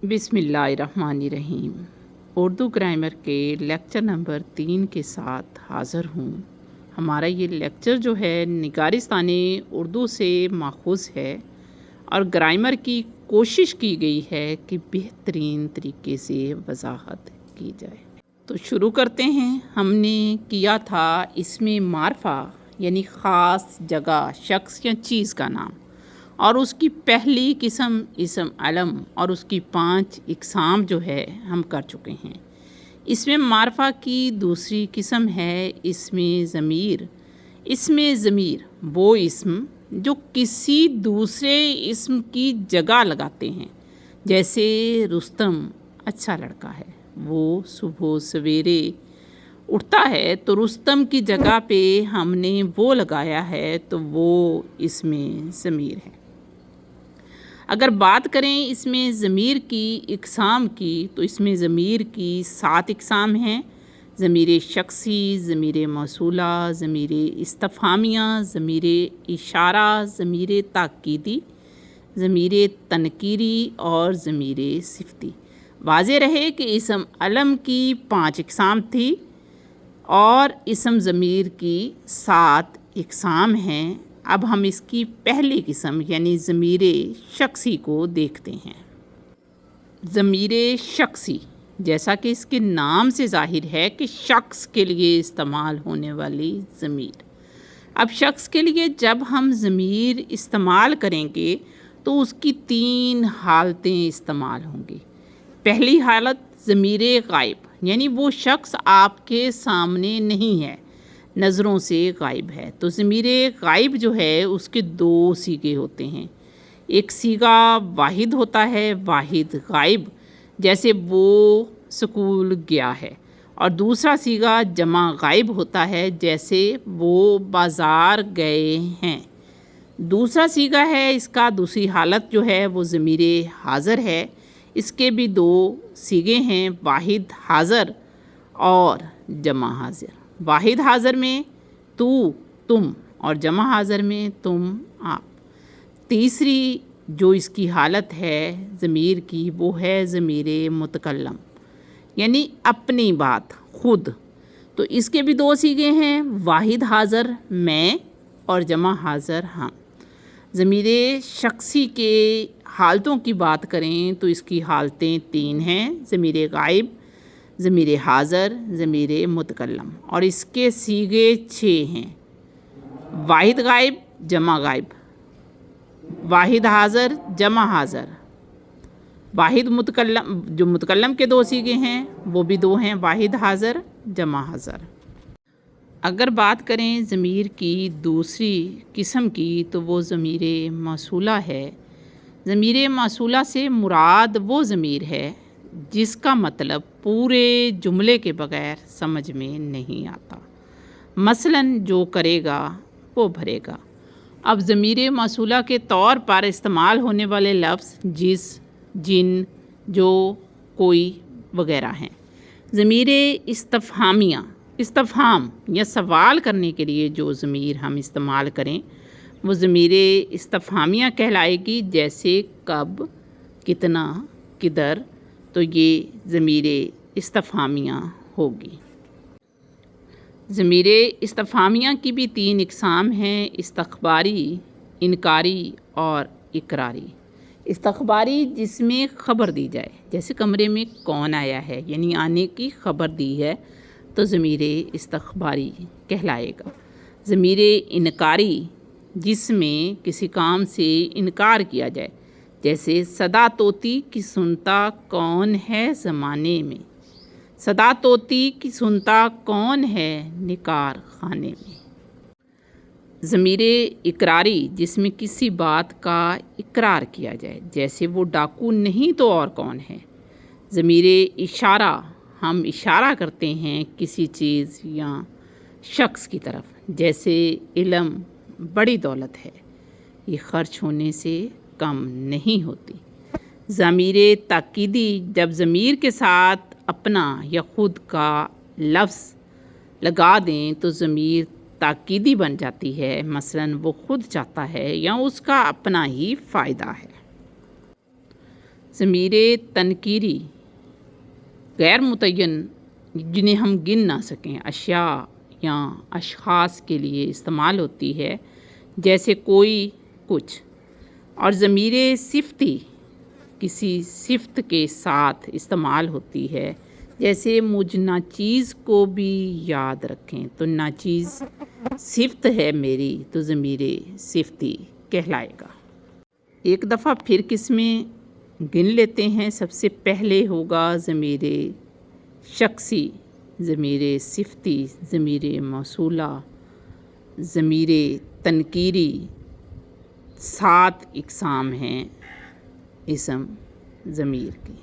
बिस्मिल्लाहिर्रहमानिर्रहीम। उर्दू ग्रामर के lecture number 3 के साथ हाज़िर हूँ। हमारा ये लेक्चर जो है निगारिस्तानी उर्दू से माखूज़ है और ग्रामर की कोशिश की गई है कि बेहतरीन तरीके से वजाहत की जाए। तो शुरू करते हैं। हमने किया था इसमें मारफा यानी ख़ास जगह, शख्स या चीज़ का नाम, और उसकी पहली किस्म इसम अलम और उसकी 5 इकसाम जो है हम कर चुके हैं। इसमें मारफा की दूसरी किस्म है इसमें ज़मीर। इसमें ज़मीर वो इस्म जो किसी दूसरे इस्म की जगह लगाते हैं, जैसे रुस्तम अच्छा लड़का है, वो सुबह सवेरे उठता है तो रुस्तम की जगह पे हमने वो लगाया है, तो वो इसमें ज़मीर है। अगर बात करें इसमें ज़मीर की इकसाम की, तो इसमें ज़मीर की 7 इकसाम हैं। ज़मीर शख्सी, ज़मीर मौसूला, ज़मीर इस्तफ़हामिया, ज़मीर इशारा, ज़मीर ताकीदी, ज़मीर तनकीरी और ज़मीर सिफ़ती। वाज़े रहे कि इसम अलम की 5 इकसाम थी और इसम ज़मीर की 7 इकसाम हैं। अब हम इसकी पहली किस्म यानी ज़मीर शख्सी को देखते हैं। ज़मीर शख्सी, जैसा कि इसके नाम से ज़ाहिर है कि शख्स के लिए इस्तेमाल होने वाली ज़मीर। अब शख्स के लिए जब हम ज़मीर इस्तेमाल करेंगे तो उसकी 3 हालतें इस्तेमाल होंगी। पहली हालत ज़मीर गायब, यानी वो शख्स आपके सामने नहीं है, नज़रों से गायब है। तो ज़मीर गायब जो है उसके 2 सीगे होते हैं। एक सीगा वाहिद होता है, वाहिद गायब, जैसे वो स्कूल गया है, और दूसरा सीगा जमा गायब होता है, जैसे वो बाज़ार गए हैं। दूसरा सीगा है इसका, दूसरी हालत जो है वो ज़मीर हाज़र है। इसके भी 2 सीगे हैं, वाहिद हाज़र और जमा हाज़र। वाहिद हाज़र में तू, तुम, और जमा हाज़र में तुम, आप। तीसरी जो इसकी हालत है ज़मीर की, वो है ज़मीर मुतकल्लम, यानी अपनी बात, खुद। तो इसके भी 2 सीगे हैं, वाहिद हाज़र मैं और जमा हाज़र हम। ज़मीर शख्सी के हालतों की बात करें तो इसकी हालतें 3 हैं, ज़मीर गायब, ज़मीर हाज़र, ज़मीर मुतकल्लम, और इसके सीगे 6 हैं। वाहिद गायब, जमा गायब, वाहिद हाज़र, जमा हाज़र, वाहिद मुतकल्लम। जो मुतकल्लम के 2 सीगे हैं वो भी 2 हैं, वाहिद हाज़र, जमा हाज़र। अगर बात करें ज़मीर की दूसरी किस्म की, तो वो ज़मीर मौसूला है। ज़मीर मौसूला से मुराद वो ज़मीर है जिसका मतलब पूरे जुमले के बग़ैर समझ में नहीं आता। मसलन जो करेगा वो भरेगा। अब ज़मीर मौसूला के तौर पर इस्तेमाल होने वाले लफ्ज़ जिस, जिन, जो, कोई वग़ैरह हैं। ज़मीर इस्तफ़हामिया, इस्तफ़हाम या सवाल करने के लिए जो ज़मीर हम इस्तेमाल करें वो ज़मीर इस्तफ़हामिया कहलाएगी, जैसे कब, कितना, किधर। तो ये ज़मीर इस्तफ़हामिया होगी। ज़मीर इस्तफ़हामिया की भी 3 इकसाम हैं, इस्तख़बारी, इनकारी और इकरारी। इस्तख़बारी जिसमें ख़बर दी जाए, जैसे कमरे में कौन आया है, यानी आने की ख़बर दी है, तो ज़मीर इस्तख़बारी कहलाएगा। ज़मीर इनकारी जिसमें किसी काम से इनकार किया जाए, जैसे सदा तोती की सुनता कौन है ज़माने में, सदा तोती की सुनता कौन है निकार खाने में। ज़मीर इकरारी जिसमें किसी बात का इकरार किया जाए, जैसे वो डाकू नहीं तो और कौन है। ज़मीर इशारा, हम इशारा करते हैं किसी चीज़ या शख्स की तरफ, जैसे इल्म बड़ी दौलत है, ये खर्च होने से कम नहीं होती। ज़मीर ताकीदी, जब ज़मीर के साथ अपना या ख़ुद का लफ्ज़ लगा दें तो ज़मीर ताकीदी बन जाती है, मसलन वो खुद चाहता है या उसका अपना ही फ़ायदा है। ضمیر تنکیری غیر متعین جنہیں ہم گن نہ سکیں اشیاء یا اشخاص کے لیے استعمال ہوتی ہے، جیسے کوئی، کچھ. اور ضمیر صفتی کسی صفت کے ساتھ استعمال ہوتی ہے، جیسے مجھ ناچیز کو بھی یاد رکھیں، تو ناچیز صفت ہے میری، تو ضمیر صفتی کہلائے گا. ایک دفعہ پھر قسمیں گن لیتے ہیں. سب سے پہلے ہوگا ضمیر شخصی، ضمیر صفتی، ضمیر موصولہ، ضمیر تنکیری. 7 اقسام ہیں اسم ضمیر کی.